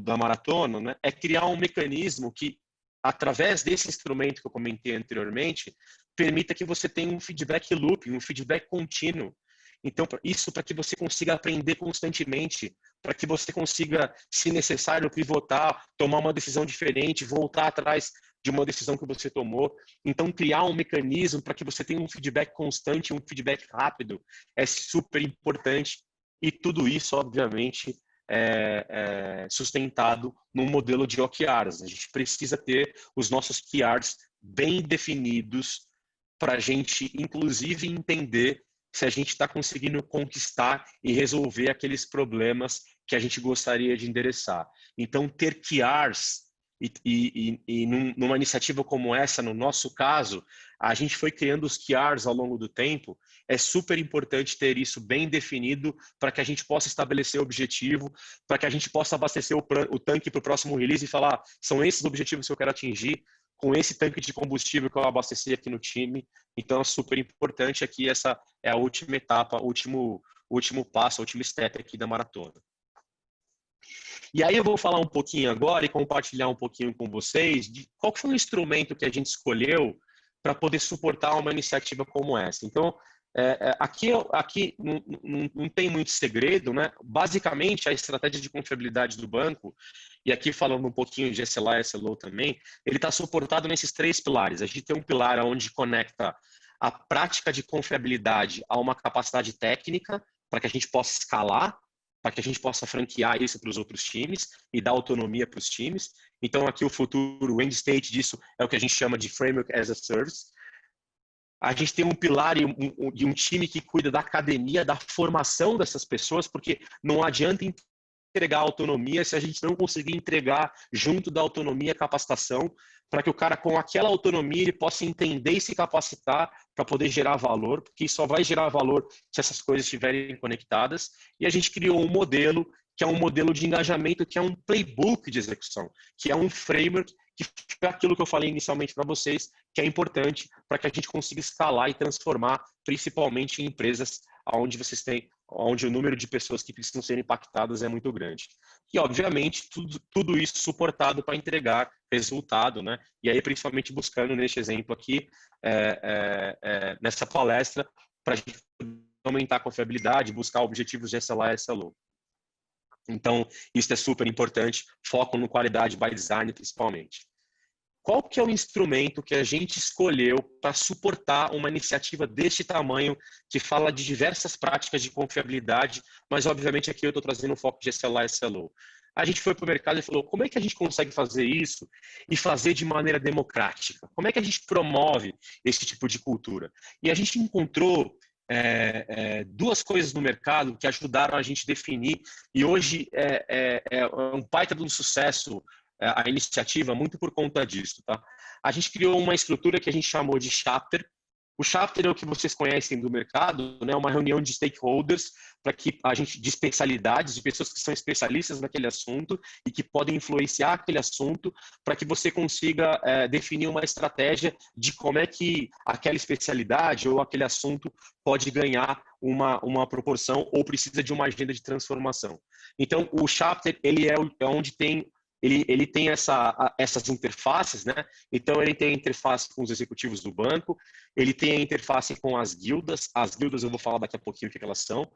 da maratona, né, é criar um mecanismo que, através desse instrumento que eu comentei anteriormente, permita que você tenha um feedback loop, um feedback contínuo. Então, isso para que você consiga aprender constantemente, para que você consiga, se necessário, pivotar, tomar uma decisão diferente, voltar atrás de uma decisão que você tomou. Então, criar um mecanismo para que você tenha um feedback constante, um feedback rápido, é super importante. E tudo isso, obviamente, é sustentado num modelo de OKRs. A gente precisa ter os nossos KRs bem definidos para a gente, inclusive, entender se a gente está conseguindo conquistar e resolver aqueles problemas que a gente gostaria de endereçar. Então, ter KRs e numa iniciativa como essa, no nosso caso, a gente foi criando os KRs ao longo do tempo. É super importante ter isso bem definido para que a gente possa estabelecer o objetivo, para que a gente possa abastecer o tanque para o próximo release e falar, são esses objetivos que eu quero atingir, com esse tanque de combustível que eu abasteci aqui no time. Então, é super importante aqui, essa é a última etapa, o último passo, o último step aqui da maratona. E aí eu vou falar um pouquinho agora e compartilhar um pouquinho com vocês de qual foi o instrumento que a gente escolheu para poder suportar uma iniciativa como essa. Então, aqui não tem muito segredo, né? Basicamente, a estratégia de confiabilidade do banco, e aqui falando um pouquinho de SLA e SLO também, ele está suportado nesses 3 pilares. A gente tem um pilar onde conecta a prática de confiabilidade a uma capacidade técnica para que a gente possa escalar, para que a gente possa franquear isso para os outros times e dar autonomia para os times. Então, aqui o futuro, o end state disso é o que a gente chama de Framework as a Service. A gente tem um pilar e um time que cuida da academia, da formação dessas pessoas, porque não adianta entregar autonomia se a gente não conseguir entregar junto da autonomia capacitação, para que o cara com aquela autonomia ele possa entender e se capacitar para poder gerar valor, porque só vai gerar valor se essas coisas estiverem conectadas. E a gente criou um modelo que é um modelo de engajamento, que é um playbook de execução, que é um framework, que é aquilo que eu falei inicialmente para vocês, que é importante para que a gente consiga escalar e transformar, principalmente em empresas onde vocês têm, onde o número de pessoas que precisam ser impactadas é muito grande. E, obviamente, tudo isso suportado para entregar resultado, né? E aí, principalmente, buscando, neste exemplo aqui, nessa palestra, para a gente aumentar a confiabilidade, buscar objetivos de SLA e SLO. Então, isso é super importante, foco no qualidade by design, principalmente. Qual que é o instrumento que a gente escolheu para suportar uma iniciativa deste tamanho, que fala de diversas práticas de confiabilidade, mas, obviamente, aqui eu estou trazendo um foco de SLA e SLO. A gente foi para o mercado e falou, como é que a gente consegue fazer isso e fazer de maneira democrática? Como é que a gente promove esse tipo de cultura? E a gente encontrou duas coisas no mercado que ajudaram a gente definir, e hoje é um baita de um sucesso a iniciativa muito por conta disso. Tá? A gente criou uma estrutura que a gente chamou de chapter. O chapter é o que vocês conhecem do mercado, né? Uma reunião de stakeholders para que a gente, de especialidades, de pessoas que são especialistas naquele assunto e que podem influenciar aquele assunto, para que você consiga definir uma estratégia de como é que aquela especialidade ou aquele assunto pode ganhar uma proporção ou precisa de uma agenda de transformação. Então, o chapter ele é onde tem ele tem essas interfaces, né? Então, ele tem a interface com os executivos do banco, ele tem a interface com as guildas eu vou falar daqui a pouquinho o que elas são,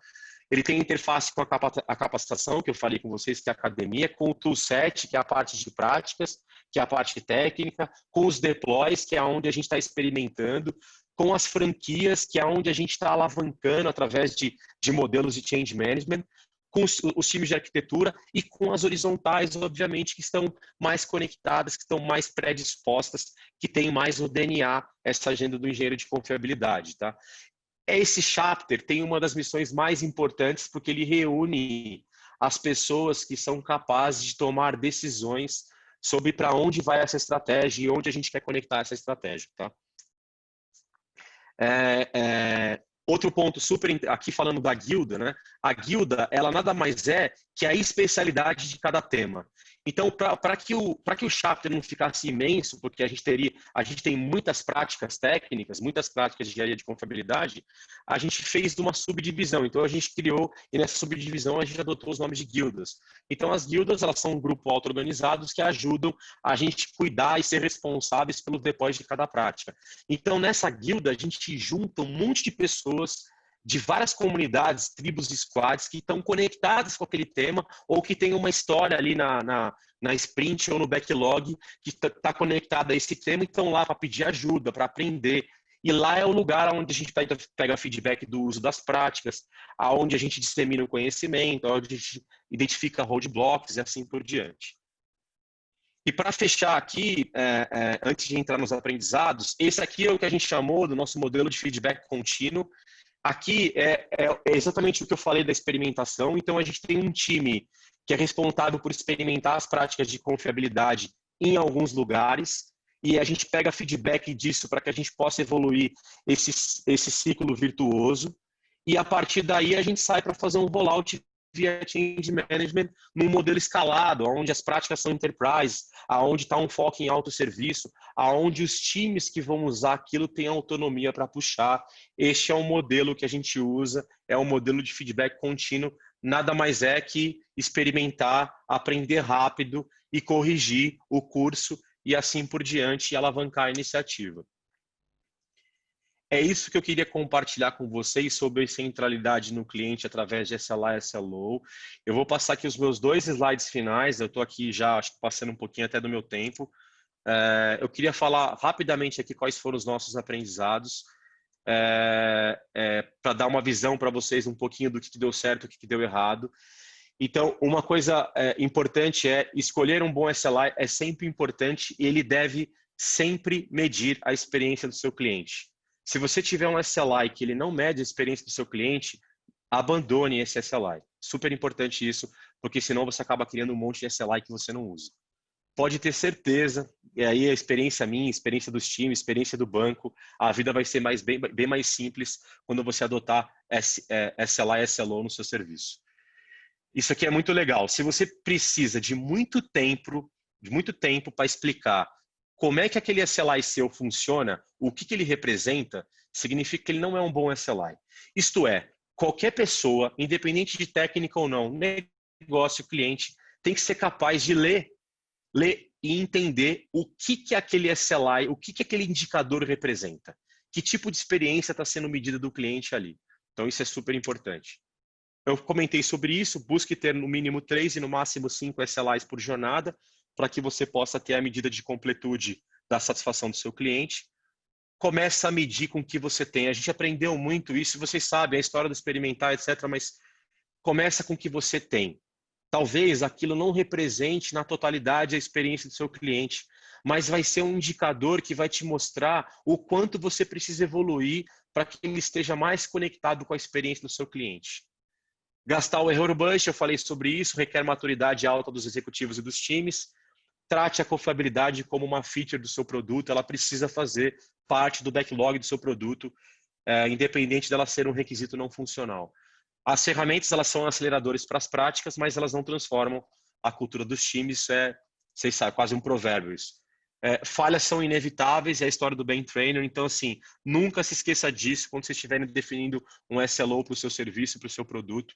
ele tem a interface com a capacitação, que eu falei com vocês, que é a academia, com o toolset, que é a parte de práticas, que é a parte técnica, com os deploys, que é onde a gente está experimentando, com as franquias, que é onde a gente está alavancando através de modelos de change management, com os times de arquitetura e com as horizontais, obviamente, que estão mais conectadas, que estão mais predispostas, que têm mais no DNA essa agenda do engenheiro de confiabilidade. Tá? Esse chapter tem uma das missões mais importantes porque ele reúne as pessoas que são capazes de tomar decisões sobre para onde vai essa estratégia e onde a gente quer conectar essa estratégia. Tá? Outro ponto super, aqui falando da guilda, né? A guilda, ela nada mais é que a especialidade de cada tema. Então, para que o chapter não ficasse imenso, porque a gente tem muitas práticas técnicas, muitas práticas de engenharia de confiabilidade, a gente fez de uma subdivisão. Então, a gente criou, e nessa subdivisão a gente adotou os nomes de guildas. Então, as guildas, elas são um grupo auto-organizados que ajudam a gente cuidar e ser responsáveis pelos depósitos de cada prática. Então, nessa guilda, a gente junta um monte de pessoas de várias comunidades, tribos e squads que estão conectadas com aquele tema ou que tem uma história ali na sprint ou no backlog que está conectada a esse tema e estão lá para pedir ajuda, para aprender. E lá é o lugar onde a gente pega feedback do uso das práticas, aonde a gente dissemina o conhecimento, onde a gente identifica roadblocks e assim por diante. E para fechar aqui, antes de entrar nos aprendizados, esse aqui é o que a gente chamou do nosso modelo de feedback contínuo. Aqui é exatamente o que eu falei da experimentação. Então, a gente tem um time que é responsável por experimentar as práticas de confiabilidade em alguns lugares e a gente pega feedback disso para que a gente possa evoluir esse ciclo virtuoso. E, a partir daí, a gente sai para fazer um rollout via change management num modelo escalado, onde as práticas são enterprise, aonde está um foco em autosserviço, aonde os times que vão usar aquilo têm autonomia para puxar. Este é um modelo que a gente usa, é um modelo de feedback contínuo, nada mais é que experimentar, aprender rápido e corrigir o curso e assim por diante e alavancar a iniciativa. É isso que eu queria compartilhar com vocês sobre centralidade no cliente através de SLA e SLO. Eu vou passar aqui os meus 2 slides finais, eu estou aqui já acho que passando um pouquinho até do meu tempo. Eu queria falar rapidamente aqui quais foram os nossos aprendizados, para dar uma visão para vocês um pouquinho do que deu certo e o que deu errado. Então, uma coisa importante é escolher um bom SLA é sempre importante e ele deve sempre medir a experiência do seu cliente. Se você tiver um SLI que ele não mede a experiência do seu cliente, abandone esse SLI. Super importante isso, porque senão você acaba criando um monte de SLI que você não usa. Pode ter certeza, e aí a experiência minha, a experiência dos times, a experiência do banco, a vida vai ser bem mais simples quando você adotar SLI e SLO no seu serviço. Isso aqui é muito legal. Se você precisa de muito tempo para explicar como é que aquele SLI seu funciona, o que ele representa, significa que ele não é um bom SLI. Isto é, qualquer pessoa, independente de técnica ou não, negócio, cliente, tem que ser capaz de ler e entender o que aquele SLI, o que aquele indicador representa. Que tipo de experiência está sendo medida do cliente ali. Então, isso é super importante. Eu comentei sobre isso, busque ter no mínimo 3 e no máximo 5 SLIs por jornada, para que você possa ter a medida de completude da satisfação do seu cliente. Começa a medir com o que você tem. A gente aprendeu muito isso, vocês sabem, a história do experimentar, etc., mas começa com o que você tem. Talvez aquilo não represente na totalidade a experiência do seu cliente, mas vai ser um indicador que vai te mostrar o quanto você precisa evoluir para que ele esteja mais conectado com a experiência do seu cliente. Gastar o error budget, eu falei sobre isso, requer maturidade alta dos executivos e dos times. Trate a confiabilidade como uma feature do seu produto, ela precisa fazer parte do backlog do seu produto, independente dela ser um requisito não funcional. As ferramentas, elas são aceleradores para as práticas, mas elas não transformam a cultura dos times, vocês sabem, quase um provérbio isso. Falhas são inevitáveis, é a história do Ben Trainer, então assim, nunca se esqueça disso quando vocês estiverem definindo um SLO para o seu serviço, para o seu produto.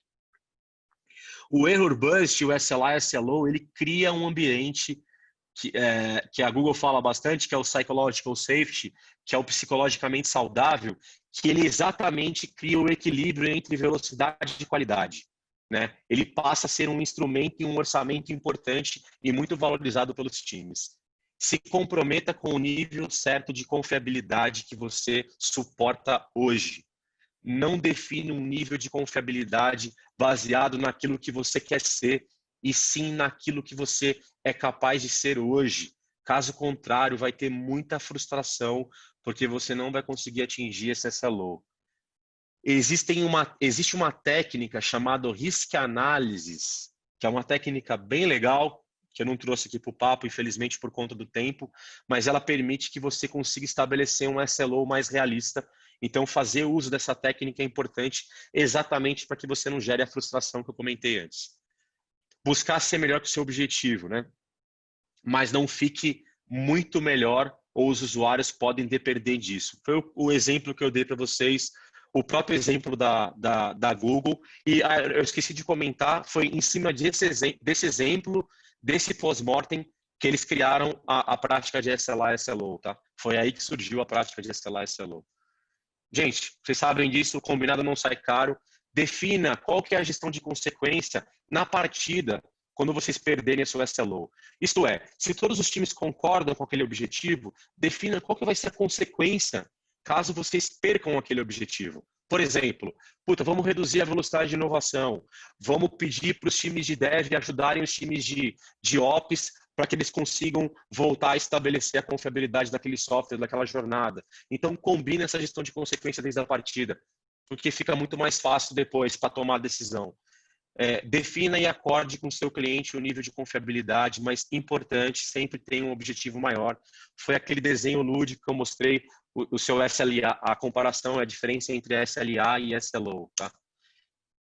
O Error Bust, o SLI, SLO, ele cria um ambiente que a Google fala bastante, que é o Psychological Safety, que é o psicologicamente saudável, que ele exatamente cria o equilíbrio entre velocidade e qualidade. Né? Ele passa a ser um instrumento e um orçamento importante e muito valorizado pelos times. Se comprometa com o nível certo de confiabilidade que você suporta hoje. Não define um nível de confiabilidade baseado naquilo que você quer ser, e sim naquilo que você é capaz de ser hoje. Caso contrário, vai ter muita frustração, porque você não vai conseguir atingir esse SLO. Existe uma técnica chamada Risk Analysis, que é uma técnica bem legal, que eu não trouxe aqui para o papo, infelizmente, por conta do tempo, mas ela permite que você consiga estabelecer um SLO mais realista. Então, fazer uso dessa técnica é importante exatamente para que você não gere a frustração que eu comentei antes. Buscar ser melhor que o seu objetivo, né? Mas não fique muito melhor, ou os usuários podem depender disso. Foi o exemplo que eu dei para vocês, o próprio exemplo da Google, e eu esqueci de comentar, foi em cima desse exemplo, desse pós-mortem, que eles criaram a prática de SLA e SLO, tá? Foi aí que surgiu a prática de SLA e SLO. Gente, vocês sabem disso, o combinado não sai caro. Defina qual que é a gestão de consequência na partida quando vocês perderem a sua SLO. Isto é, se todos os times concordam com aquele objetivo, defina qual que vai ser a consequência caso vocês percam aquele objetivo. Por exemplo, vamos reduzir a velocidade de inovação, vamos pedir para os times de dev ajudarem os times de ops para que eles consigam voltar a estabelecer a confiabilidade daquele software, daquela jornada. Então, combine essa gestão de consequência desde a partida, porque fica muito mais fácil depois para tomar a decisão. Defina e acorde com o seu cliente o nível de confiabilidade, mas importante, sempre tem um objetivo maior. Foi aquele desenho lúdico que eu mostrei, o seu SLA, a comparação, a diferença entre SLA e SLO. Tá?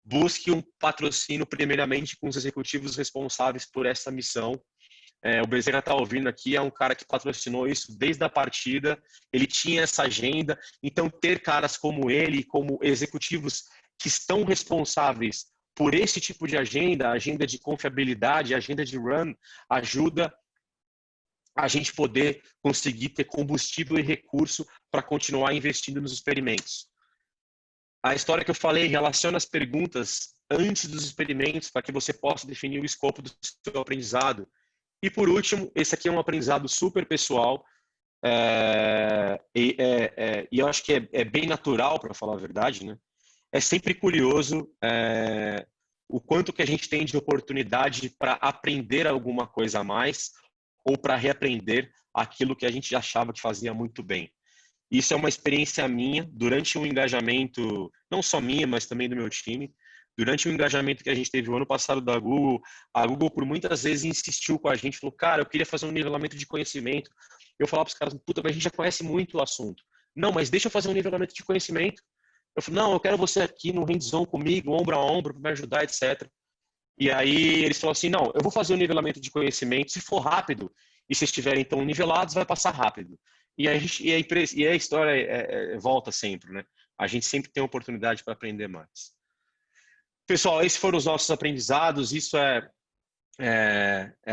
Busque um patrocínio primeiramente com os executivos responsáveis por essa missão. O Bezerra está ouvindo aqui, é um cara que patrocinou isso desde a partida, ele tinha essa agenda, então ter caras como ele, como executivos que estão responsáveis por esse tipo de agenda, agenda de confiabilidade, agenda de run, ajuda a gente poder conseguir ter combustível e recurso para continuar investindo nos experimentos. A história que eu falei relaciona as perguntas antes dos experimentos para que você possa definir o escopo do seu aprendizado. E por último, esse aqui é um aprendizado super pessoal e eu acho que é bem natural, para falar a verdade, né? É sempre curioso o quanto que a gente tem de oportunidade para aprender alguma coisa a mais ou para reaprender aquilo que a gente achava que fazia muito bem. Isso é uma experiência minha durante um engajamento, não só minha, mas também do meu time. Durante o engajamento que a gente teve o ano passado da Google, a Google por muitas vezes insistiu com a gente, falou, cara, eu queria fazer um nivelamento de conhecimento. Eu falava para os caras, puta, mas a gente já conhece muito o assunto. Não, mas deixa eu fazer um nivelamento de conhecimento. Eu falei, não, eu quero você aqui no hands-on comigo, ombro a ombro, para me ajudar, etc. E aí eles falaram assim, não, eu vou fazer o nivelamento de conhecimento, se for rápido, e se estiverem tão nivelados, vai passar rápido. E a história volta sempre, né? A gente sempre tem oportunidade para aprender mais. Pessoal, esses foram os nossos aprendizados, isso é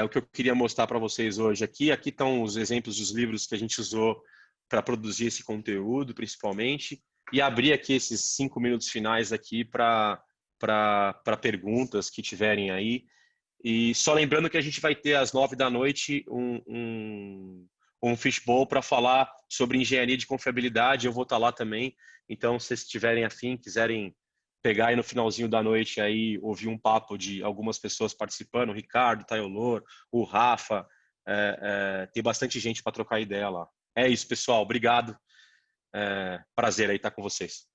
o que eu queria mostrar para vocês hoje aqui. Aqui estão os exemplos dos livros que a gente usou para produzir esse conteúdo, principalmente, e abrir aqui esses 5 minutos finais aqui para perguntas que tiverem aí. E só lembrando que a gente vai ter às 9 da noite um fishbowl para falar sobre engenharia de confiabilidade. Eu vou estar lá também. Então, se vocês tiverem afim, quiserem pegar aí no finalzinho da noite aí, ouvir um papo de algumas pessoas participando, o Ricardo, o Tayolor, o Rafa, tem bastante gente para trocar ideia lá. É isso, pessoal. Obrigado. Prazer aí estar com vocês.